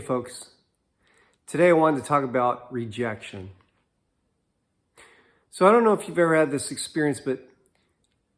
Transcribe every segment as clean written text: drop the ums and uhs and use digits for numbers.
Hey folks, today I wanted to talk about rejection. So I don't know if you've ever had this experience, but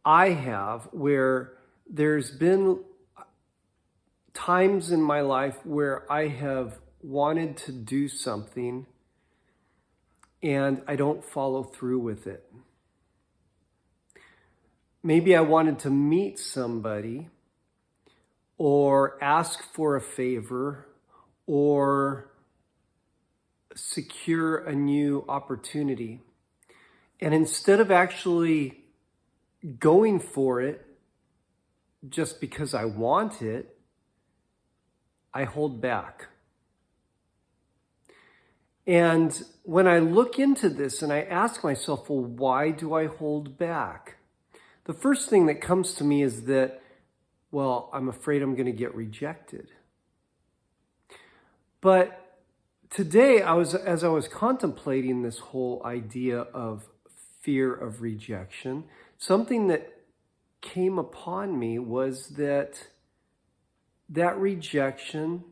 I have, where there's been times in my life where I have wanted to do something and I don't follow through with it. Maybe I wanted to meet somebody or ask for a favor or secure a new opportunity. And instead of actually going for it just because I want it, I hold back. And when I look into this and I ask myself, well, why do I hold back? The first thing that comes to me is that, well, I'm afraid I'm going to get rejected. But today, as I was contemplating this whole idea of fear of rejection, something that came upon me was that rejection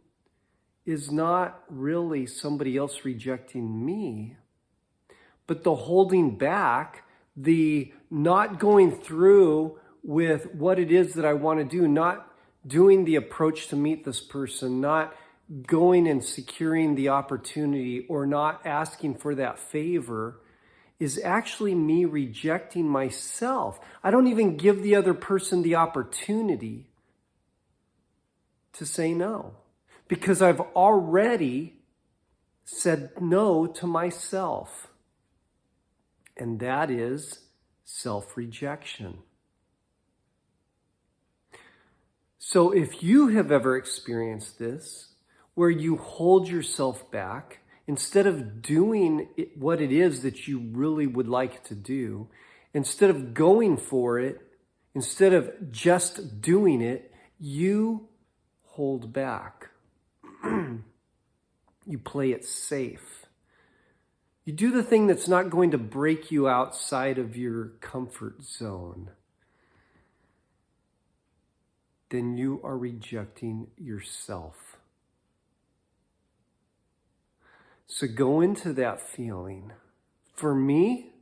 is not really somebody else rejecting me, but the holding back, the not going through with what it is that I want to do, not doing the approach to meet this person, not going and securing the opportunity, or not asking for that favor, is actually me rejecting myself. I don't even give the other person the opportunity to say no, because I've already said no to myself. And that is self-rejection. So if you have ever experienced this, where you hold yourself back, instead of doing what it is that you really would like to do, instead of going for it, instead of just doing it, you hold back. You play it safe. You do the thing that's not going to break you outside of your comfort zone. Then you are rejecting yourself. So go into that feeling. For me,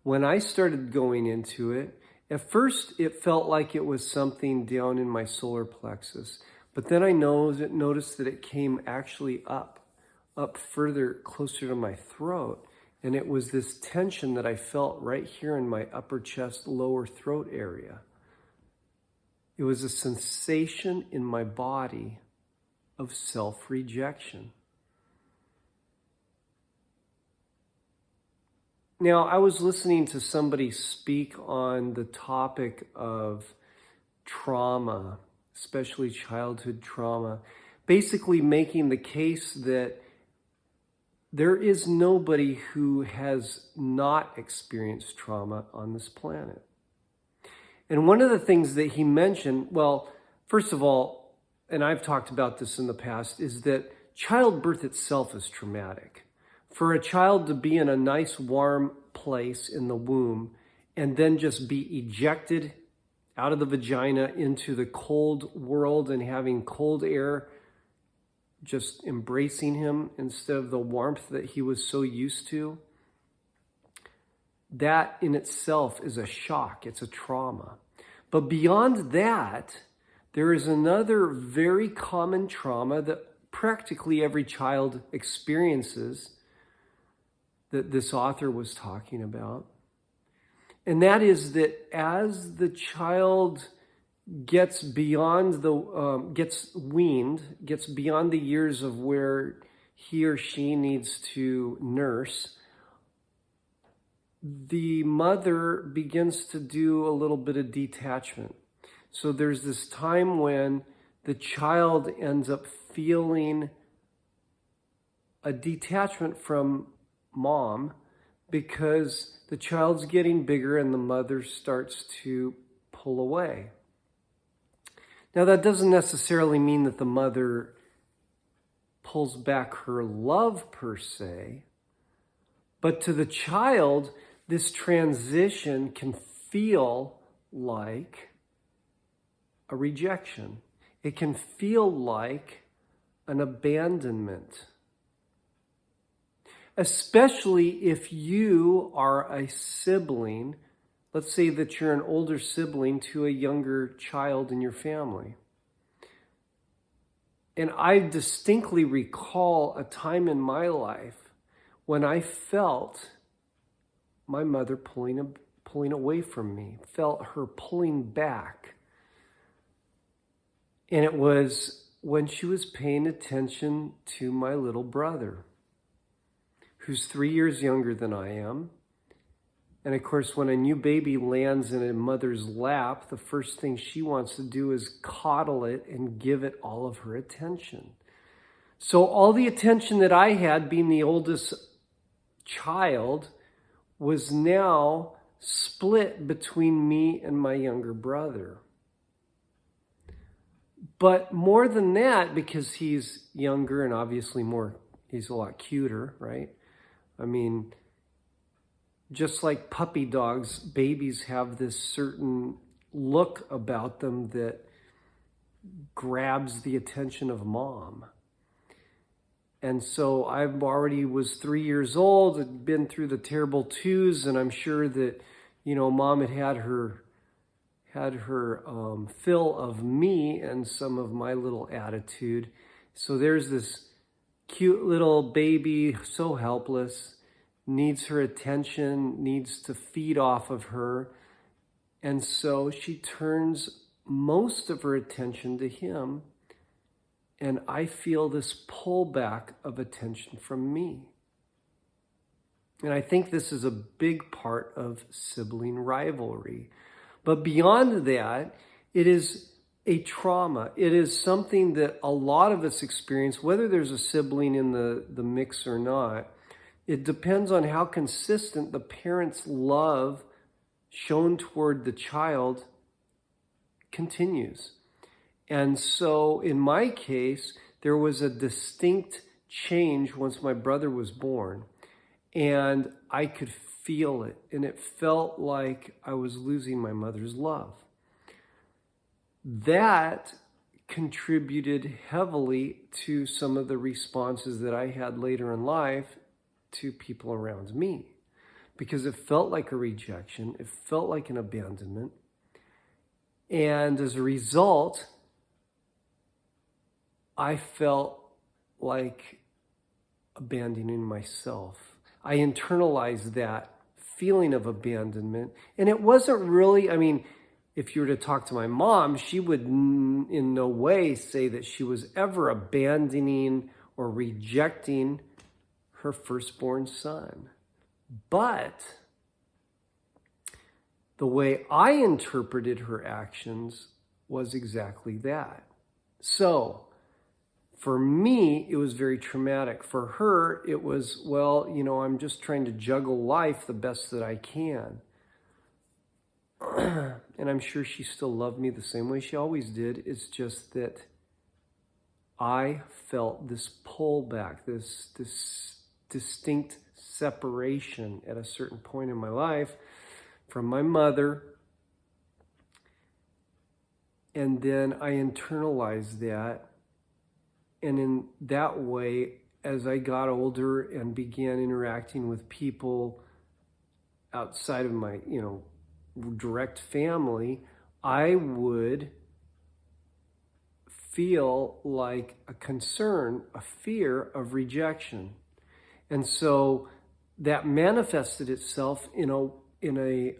when I started going into it, at first it felt like it was something down in my solar plexus. But then I noticed that it came actually up further, closer to my throat. And it was this tension that I felt right here in my upper chest, lower throat area. It was a sensation in my body of self-rejection. Now, I was listening to somebody speak on the topic of trauma, especially childhood trauma, basically making the case that there is nobody who has not experienced trauma on this planet. And one of the things that he mentioned, well, first of all, and I've talked about this in the past, is that childbirth itself is traumatic. For a child to be in a nice warm place in the womb and then just be ejected out of the vagina into the cold world and having cold air just embracing him instead of the warmth that he was so used to, that in itself is a shock. It's a trauma. But beyond that, there is another very common trauma that practically every child experiences, that this author was talking about. And that is that as the child gets beyond gets weaned, gets beyond the years of where he or she needs to nurse, the mother begins to do a little bit of detachment. So there's this time when the child ends up feeling a detachment from mom because the child's getting bigger and the mother starts to pull away. Now, that doesn't necessarily mean that the mother pulls back her love per se, but to the child, this transition can feel like a rejection. It can feel like an abandonment. Especially if you are a sibling. Let's say that you're an older sibling to a younger child in your family. And I distinctly recall a time in my life when I felt my mother pulling away from me, felt her pulling back. And it was when she was paying attention to my little brother, who's 3 years younger than I am. And of course, when a new baby lands in a mother's lap, the first thing she wants to do is coddle it and give it all of her attention. So all the attention that I had, being the oldest child, was now split between me and my younger brother. But more than that, because he's younger and obviously he's a lot cuter, right? I mean, just like puppy dogs, babies have this certain look about them that grabs the attention of mom. And so I already was 3 years old, had been through the terrible twos, and I'm sure that, mom had her fill of me and some of my little attitude. So there's this cute little baby, so helpless, needs her attention, needs to feed off of her. And so she turns most of her attention to him. And I feel this pullback of attention from me. And I think this is a big part of sibling rivalry. But beyond that, it is a trauma. It is something that a lot of us experience, whether there's a sibling in the mix or not. It depends on how consistent the parent's love shown toward the child continues. And so in my case, there was a distinct change once my brother was born. And I could feel it. And it felt like I was losing my mother's love. That contributed heavily to some of the responses that I had later in life to people around me. Because it felt like a rejection. It felt like an abandonment. And as a result, I felt like abandoning myself. I internalized that feeling of abandonment. And it wasn't really, if you were to talk to my mom, she would in no way say that she was ever abandoning or rejecting her firstborn son. But the way I interpreted her actions was exactly that. So, for me, it was very traumatic. For her, it was, I'm just trying to juggle life the best that I can. And I'm sure she still loved me the same way she always did. It's just that I felt this pullback, this distinct separation at a certain point in my life from my mother. And then I internalized that. And in that way, as I got older and began interacting with people outside of my, direct family, I would feel like a concern, a fear of rejection. And so that manifested itself in a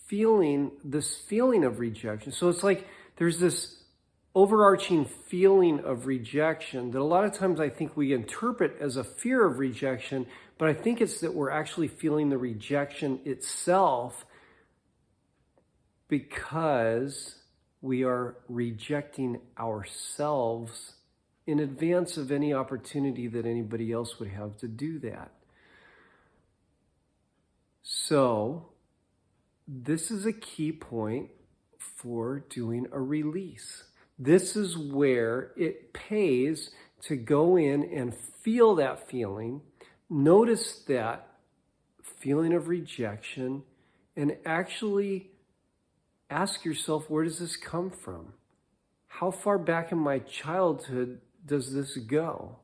feeling, this feeling of rejection. So it's like there's this overarching feeling of rejection that a lot of times I think we interpret as a fear of rejection, but I think it's that we're actually feeling the rejection itself because we are rejecting ourselves in advance of any opportunity that anybody else would have to do that. So, this is a key point for doing a release. This is where it pays to go in and feel that feeling, notice that feeling of rejection, and actually ask yourself, where does this come from? how far back in my childhood does this go?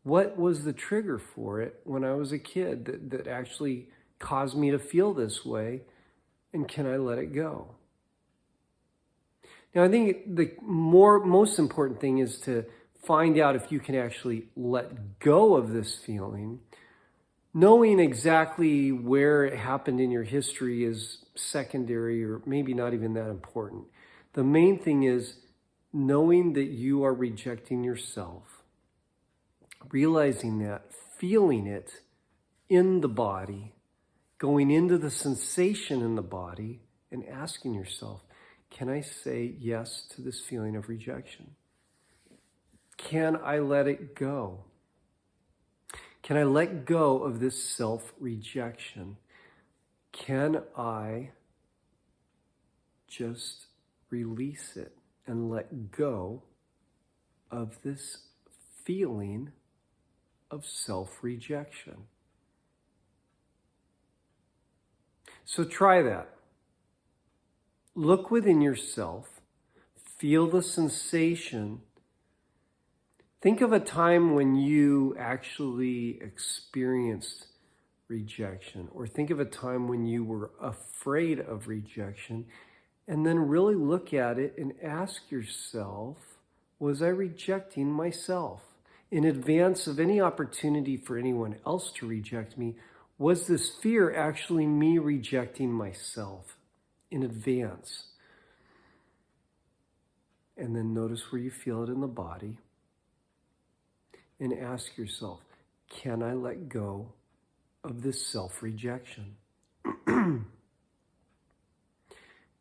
What was the trigger for it when I was a kid that actually caused me to feel this way? And can I let it go? Now, I think the most important thing is to find out if you can actually let go of this feeling. Knowing exactly where it happened in your history is secondary or maybe not even that important. The main thing is knowing that you are rejecting yourself, realizing that, feeling it in the body, going into the sensation in the body and asking yourself, can I say yes to this feeling of rejection? Can I let it go? Can I let go of this self-rejection? Can I just release it and let go of this feeling of self-rejection? So try that. Look within yourself, feel the sensation. Think of a time when you actually experienced rejection, or think of a time when you were afraid of rejection, and then really look at it and ask yourself, was I rejecting myself? In advance of any opportunity for anyone else to reject me, was this fear actually me rejecting myself in advance? And then notice where you feel it in the body. And ask yourself, can I let go of this self-rejection?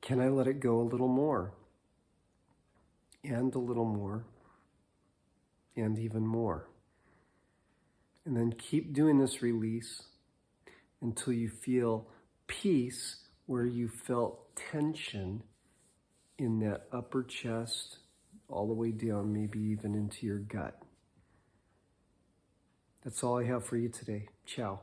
Can I let it go a little more? And a little more? And even more? And then keep doing this release until you feel peace where you felt tension in that upper chest, all the way down, maybe even into your gut. That's all I have for you today. Ciao.